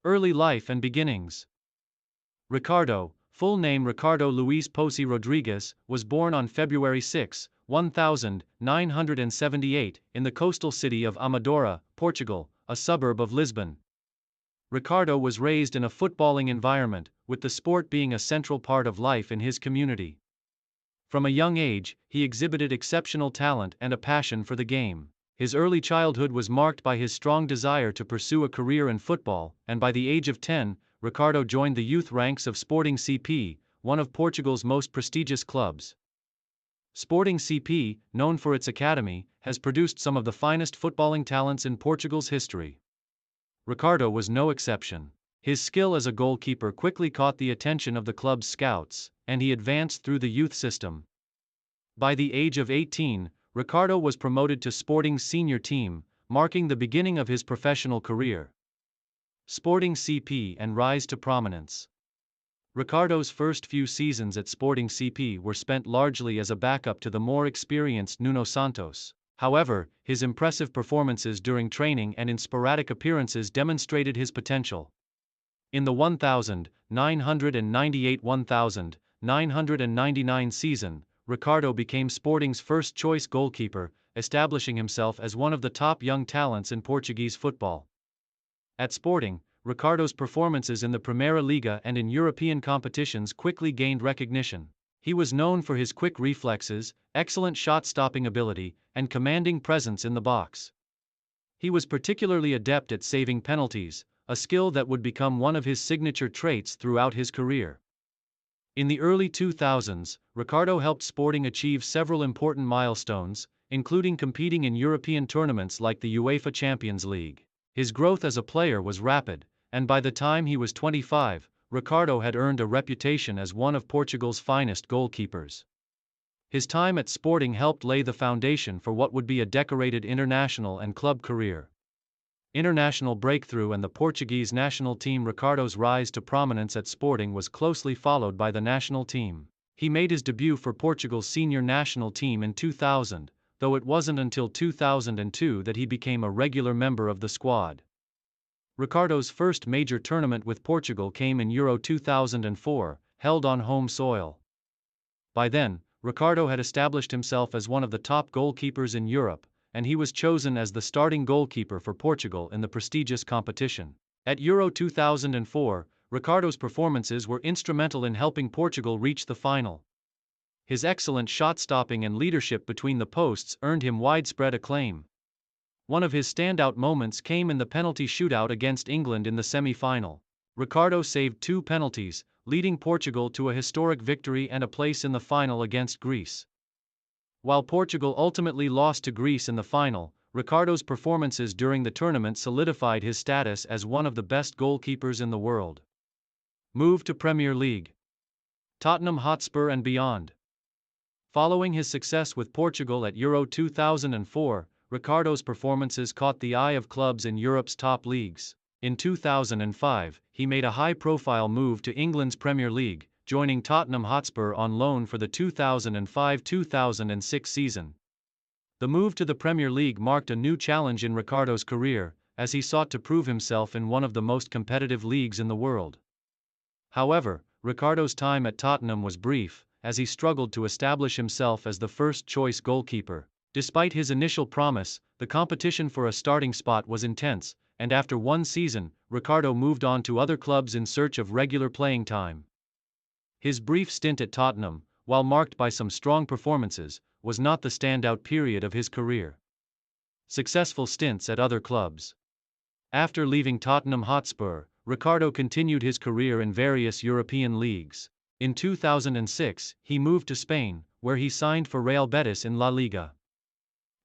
Early life and beginnings. Ricardo, full name Ricardo Luís Pozzi Rodrigues, was born on February 6, 1978, in the coastal city of Amadora, Portugal, a suburb of Lisbon. Ricardo was raised in a footballing environment, with the sport being a central part of life in his community. From a young age, he exhibited exceptional talent and a passion for the game. His early childhood was marked by his strong desire to pursue a career in football, and by the age of 10, Ricardo joined the youth ranks of Sporting CP, one of Portugal's most prestigious clubs. Sporting CP, known for its academy, has produced some of the finest footballing talents in Portugal's history. Ricardo was no exception. His skill as a goalkeeper quickly caught the attention of the club's scouts, and he advanced through the youth system. By the age of 18, Ricardo was promoted to Sporting's senior team, marking the beginning of his professional career. Sporting CP and rise to prominence. Ricardo's first few seasons at Sporting CP were spent largely as a backup to the more experienced Nuno Santos. However, his impressive performances during training and in sporadic appearances demonstrated his potential. In the 1998-1999 season, Ricardo became Sporting's first-choice goalkeeper, establishing himself as one of the top young talents in Portuguese football. At Sporting, Ricardo's performances in the Primeira Liga and in European competitions quickly gained recognition. He was known for his quick reflexes, excellent shot-stopping ability, and commanding presence in the box. He was particularly adept at saving penalties, a skill that would become one of his signature traits throughout his career. In the early 2000s, Ricardo helped Sporting achieve several important milestones, including competing in European tournaments like the UEFA Champions League. His growth as a player was rapid, and by the time he was 25, Ricardo had earned a reputation as one of Portugal's finest goalkeepers. His time at Sporting helped lay the foundation for what would be a decorated international and club career. International breakthrough and the Portuguese national team. Ricardo's rise to prominence at Sporting was closely followed by the national team. He made his debut for Portugal's senior national team in 2000, though it wasn't until 2002 that he became a regular member of the squad. Ricardo's first major tournament with Portugal came in Euro 2004, held on home soil. By then, Ricardo had established himself as one of the top goalkeepers in Europe, and he was chosen as the starting goalkeeper for Portugal in the prestigious competition. At Euro 2004, Ricardo's performances were instrumental in helping Portugal reach the final. His excellent shot-stopping and leadership between the posts earned him widespread acclaim. One of his standout moments came in the penalty shootout against England in the semi-final. Ricardo saved 2 penalties, leading Portugal to a historic victory and a place in the final against Greece. While Portugal ultimately lost to Greece in the final, Ricardo's performances during the tournament solidified his status as one of the best goalkeepers in the world. Move to Premier League. Tottenham Hotspur and beyond. Following his success with Portugal at Euro 2004, Ricardo's performances caught the eye of clubs in Europe's top leagues. In 2005, he made a high-profile move to England's Premier League, joining Tottenham Hotspur on loan for the 2005-2006 season. The move to the Premier League marked a new challenge in Ricardo's career, as he sought to prove himself in one of the most competitive leagues in the world. However, Ricardo's time at Tottenham was brief, as he struggled to establish himself as the first-choice goalkeeper. Despite his initial promise, the competition for a starting spot was intense, and after one season, Ricardo moved on to other clubs in search of regular playing time. His brief stint at Tottenham, while marked by some strong performances, was not the standout period of his career. Successful stints at other clubs. After leaving Tottenham Hotspur, Ricardo continued his career in various European leagues. In 2006, he moved to Spain, where he signed for Real Betis in La Liga.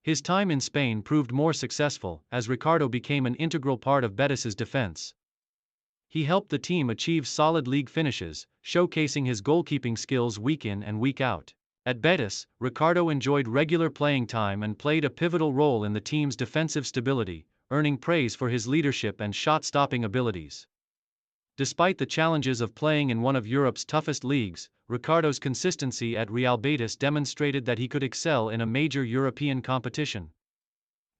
His time in Spain proved more successful, as Ricardo became an integral part of Betis's defense. He helped the team achieve solid league finishes, showcasing his goalkeeping skills week in and week out. At Betis, Ricardo enjoyed regular playing time and played a pivotal role in the team's defensive stability, earning praise for his leadership and shot-stopping abilities. Despite the challenges of playing in one of Europe's toughest leagues, Ricardo's consistency at Real Betis demonstrated that he could excel in a major European competition.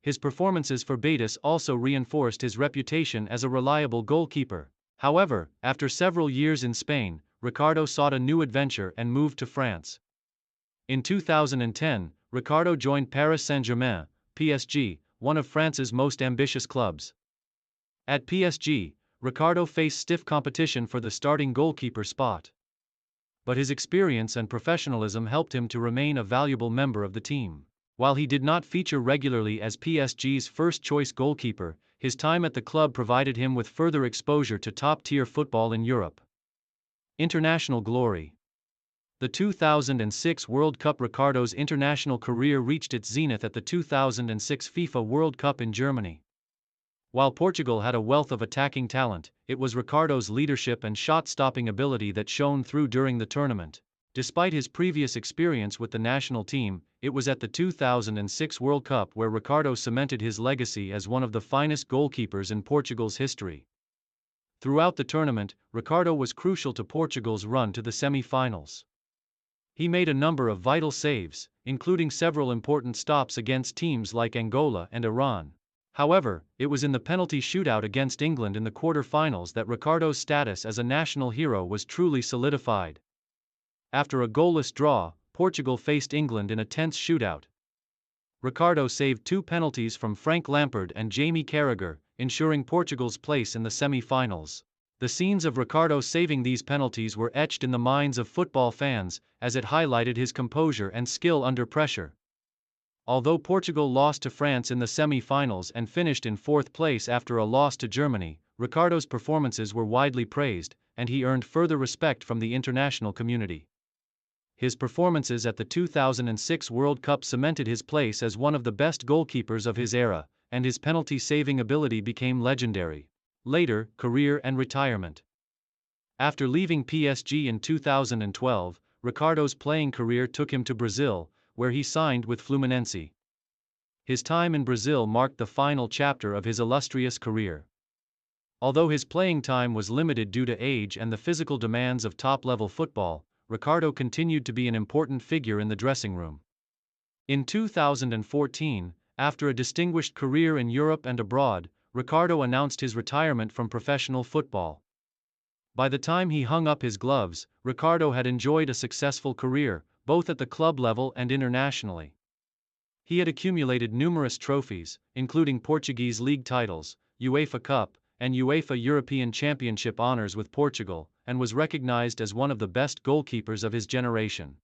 His performances for Betis also reinforced his reputation as a reliable goalkeeper. However, after several years in Spain, Ricardo sought a new adventure and moved to France. In 2010, Ricardo joined Paris Saint-Germain, PSG, one of France's most ambitious clubs. At PSG, Ricardo faced stiff competition for the starting goalkeeper spot. But his experience and professionalism helped him to remain a valuable member of the team. While he did not feature regularly as PSG's first-choice goalkeeper, his time at the club provided him with further exposure to top-tier football in Europe. International glory. The 2006 World Cup. Ricardo's international career reached its zenith at the 2006 FIFA World Cup in Germany. While Portugal had a wealth of attacking talent, it was Ricardo's leadership and shot-stopping ability that shone through during the tournament. Despite his previous experience with the national team, it was at the 2006 World Cup where Ricardo cemented his legacy as one of the finest goalkeepers in Portugal's history. Throughout the tournament, Ricardo was crucial to Portugal's run to the semi-finals. He made a number of vital saves, including several important stops against teams like Angola and Iran. However, it was in the penalty shootout against England in the quarter-finals that Ricardo's status as a national hero was truly solidified. After a goalless draw, Portugal faced England in a tense shootout. Ricardo saved 2 penalties from Frank Lampard and Jamie Carragher, ensuring Portugal's place in the semi-finals. The scenes of Ricardo saving these penalties were etched in the minds of football fans, as it highlighted his composure and skill under pressure. Although Portugal lost to France in the semi-finals and finished in 4th place after a loss to Germany, Ricardo's performances were widely praised, and he earned further respect from the international community. His performances at the 2006 World Cup cemented his place as one of the best goalkeepers of his era, and his penalty-saving ability became legendary. Later, career and retirement. After leaving PSG in 2012, Ricardo's playing career took him to Brazil, where he signed with Fluminense. His time in Brazil marked the final chapter of his illustrious career. Although his playing time was limited due to age and the physical demands of top-level football, Ricardo continued to be an important figure in the dressing room. In 2014, after a distinguished career in Europe and abroad, Ricardo announced his retirement from professional football. By the time he hung up his gloves, Ricardo had enjoyed a successful career, both at the club level and internationally. He had accumulated numerous trophies, including Portuguese league titles, UEFA Cup, and UEFA European Championship honors with Portugal, and was recognized as one of the best goalkeepers of his generation.